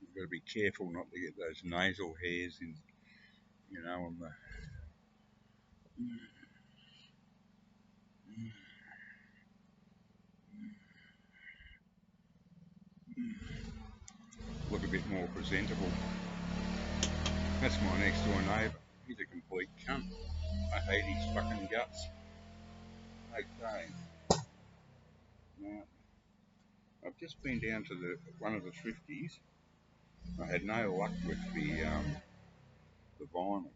You've got to be careful not to get those nasal hairs in, on the. Look a bit more presentable. That's my next door neighbour. He's a complete cunt. I hate his fucking guts. Okay. Now, I've just been down to one of the thrifties. I had no luck with the vinyl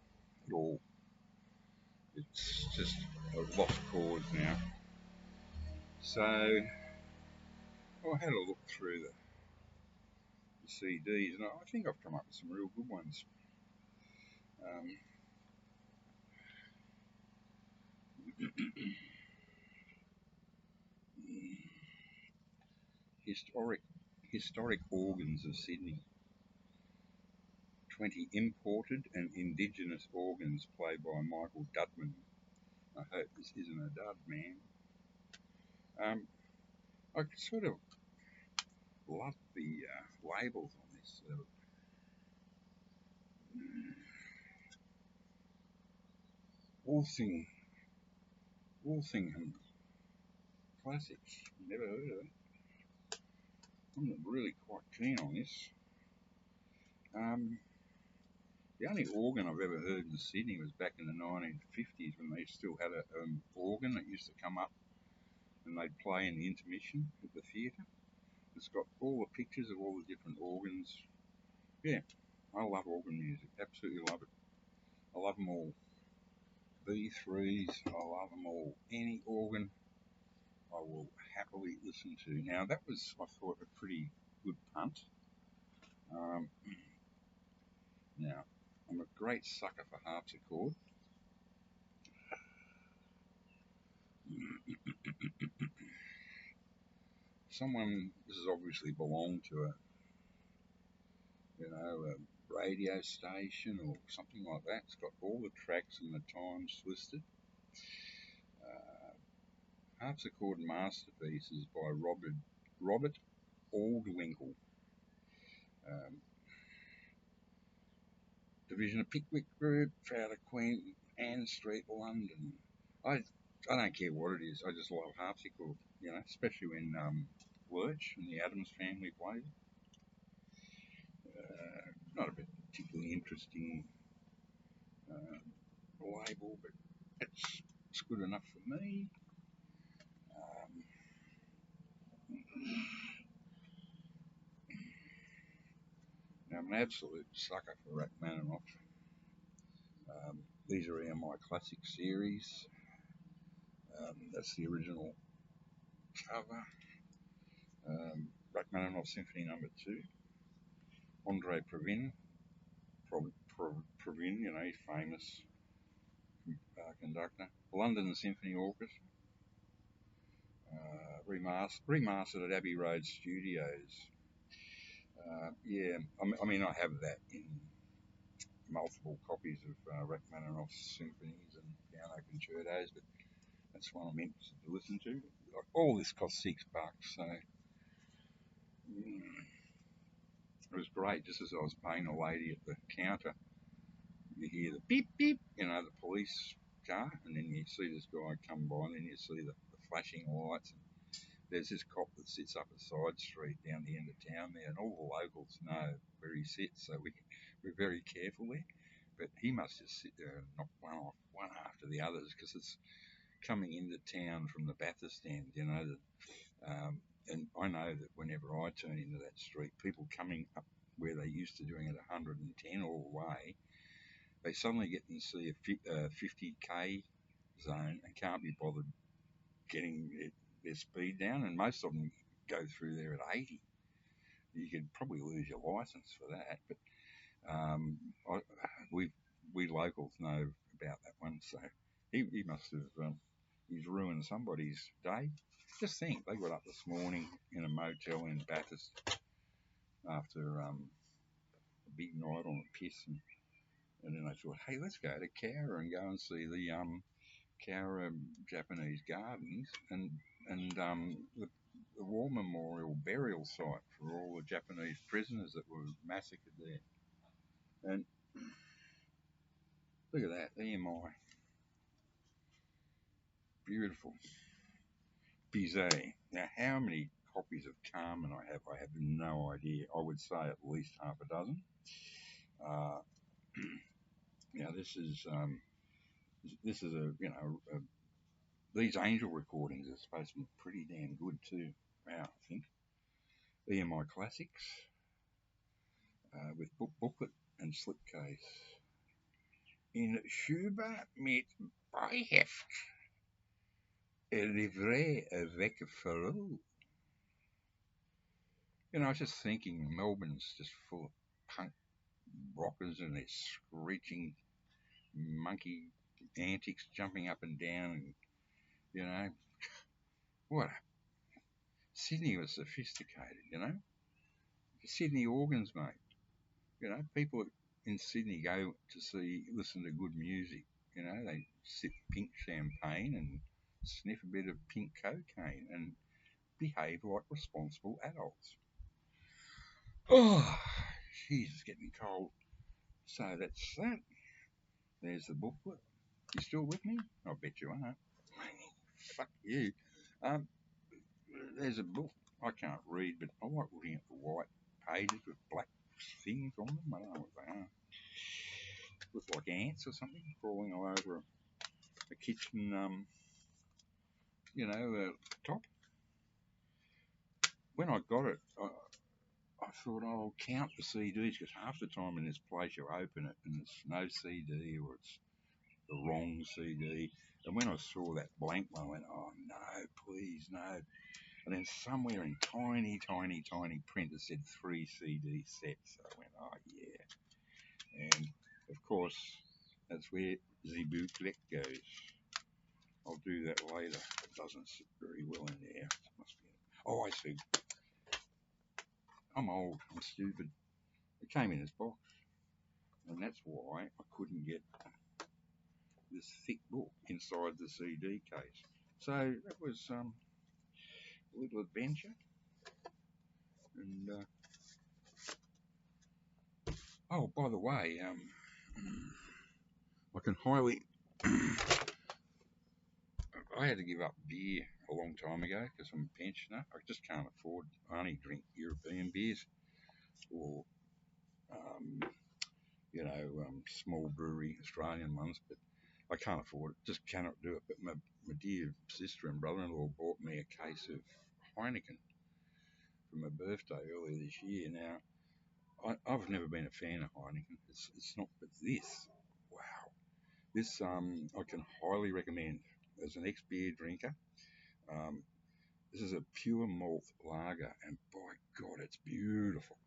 at all. It's just a lost cause now. So I had a look through the CDs, and I think I've come up with some real good ones. Historic organs of Sydney. 20 imported and indigenous organs played by Michael Dudman. I hope this isn't a dud, man. I sort of love the labels on this. Walsingham Classics. Never heard of it. I'm really quite keen on this. The only organ I've ever heard in Sydney was back in the 1950s when they still had an organ that used to come up and they'd play in the intermission at the theatre. It's got all the pictures of all the different organs. Yeah, I love organ music. Absolutely love it. I love them all. B3s, I love them all. Any organ I will happily listen to. Now, that was, I thought, a pretty good punt. Now, I'm a great sucker for harpsichord. This has obviously belonged to a radio station or something like that. It's got all the tracks and the times listed. Harpsichord Masterpieces by Robert Aldwinkle. Division of Pickwick Group, out of Queen Anne Street, London. I don't care what it is. I just love harpsichord, especially when Lurch and the Addams Family played. Not a particularly interesting label, but it's good enough for me. Now, I'm an absolute sucker for Rachmaninoff. These are in my classic series. That's the original cover. Rachmaninoff Symphony No. 2. Andre Previn, he's famous conductor. London Symphony Orchestra. Remastered at Abbey Road Studios. Yeah, I mean, I have that in multiple copies of Rachmaninoff's symphonies and piano concertos, but that's one I'm interested to listen to. All this cost $6, so it was great. Just as I was paying a lady at the counter, you hear the beep beep, the police car, and then you see this guy come by, and then you see the flashing lights. And there's this cop that sits up a side street down the end of town there, and all the locals know where he sits, so we're very careful there. But he must just sit there and knock one after the others, because it's coming into town from the Bathurst end, and I know that whenever I turn into that street, people coming up where they used to doing it 110 all the way, they suddenly get and see a 50k zone and can't be bothered getting their speed down, and most of them go through there at 80. You could probably lose your license for that, but we locals know about that one, so he must have he's ruined somebody's day. Just think, they got up this morning in a motel in Bathurst after a big night on the piss, and then they thought, hey, let's go to Cowra and go and see the Cowra Japanese gardens, and the War Memorial burial site for all the Japanese prisoners that were massacred there. And look at that, EMI, beautiful. Bizet. Now, how many copies of Carmen I have no idea. I would say at least half a dozen. Uh, now, this is these angel recordings are supposed to be pretty damn good too. Wow, I think EMI Classics with booklet and slipcase. In Schubert mit Beiheft, livret avec Farou. I was just thinking Melbourne's just full of punk rockers and their screeching monkey antics, jumping up and down, and what Sydney was sophisticated. The Sydney organs, mate. People in Sydney go to listen to good music. They sip pink champagne and sniff a bit of pink cocaine and behave like responsible adults. Oh, jeez, it's getting cold. So that's that. There's the booklet. You still with me? I bet you aren't. Fuck you. Um, there's a book. I can't read, but I like looking at the white pages with black things on them. I don't know what they are. Look like ants or something crawling all over a kitchen, top. When I got it, I thought I'll count the CDs because half the time in this place you open it and it's no CD or it's the wrong CD. And when I saw that blank one, I went, oh no, please no. And then somewhere in tiny, tiny, tiny print it said 3 CD sets. So I went, oh yeah. And of course, that's where the booklet goes. I'll do that later. It doesn't sit very well in there. It must be. Oh, I see. I'm old. I'm stupid. It came in this box, and that's why I couldn't get this thick book inside the CD case. So that was a little adventure. And oh, by the way, I can highly. I had to give up beer a long time ago because I'm a pensioner. I just can't afford. I only drink European beers or um, small brewery Australian ones, but I can't afford it. Just cannot do it. But my dear sister and brother-in-law bought me a case of Heineken for my birthday earlier this year. Now, I've never been a fan of Heineken. It's not, but this, wow, this I can highly recommend as an ex-beer drinker. Um, this is a pure malt lager, and by God, it's beautiful.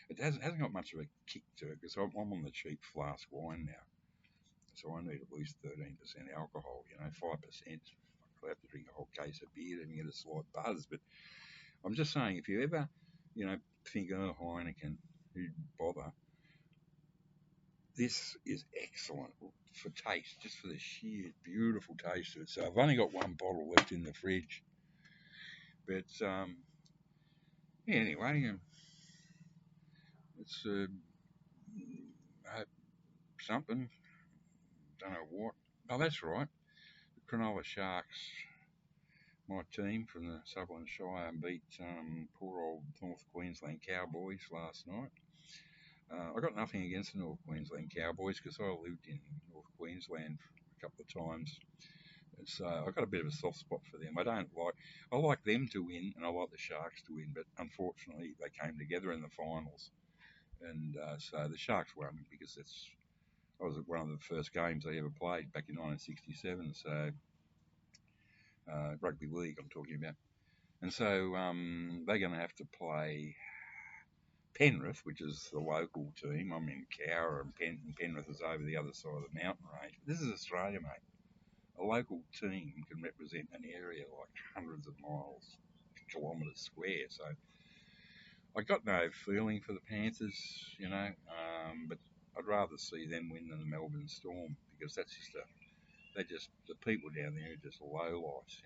It hasn't got much of a kick to it because I'm on the cheap flask wine now. So I need at least 13% alcohol, 5%. I'll have to drink a whole case of beer to get a slight buzz. But I'm just saying, if you ever, think, oh, Heineken, who'd bother? This is excellent for taste, just for the sheer beautiful taste of it. So I've only got one bottle left in the fridge. But yeah, anyway, it's something, don't know what. Oh, that's right. The Cronulla Sharks, my team from the Sutherland Shire, beat poor old North Queensland Cowboys last night. I got nothing against the North Queensland Cowboys because I lived in North Queensland a couple of times. So I got a bit of a soft spot for them. I like them to win and I like the Sharks to win, but unfortunately they came together in the finals, and so the Sharks won because that was one of the first games they ever played back in 1967. So rugby league I'm talking about. And so they're going to have to play Penrith, which is the local team. I'm in Cowra, and Penrith is over the other side of the mountain range. But this is Australia, mate. A local team can represent an area like hundreds of miles, kilometres square. So I got no feeling for the Panthers, but I'd rather see them win than the Melbourne Storm because the people down there are just low lights.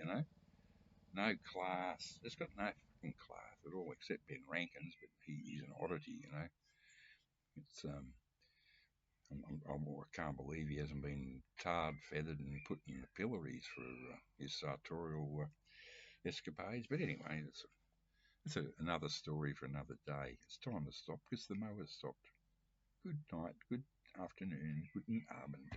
No class. It's got no fucking class at all, except Ben Rankins, but he's an oddity, you know. It's I can't believe he hasn't been tarred, feathered, and put in the pillories for his sartorial escapades. But anyway, it's another story for another day. It's time to stop because the mower's stopped. Good night, good afternoon, guten Abend.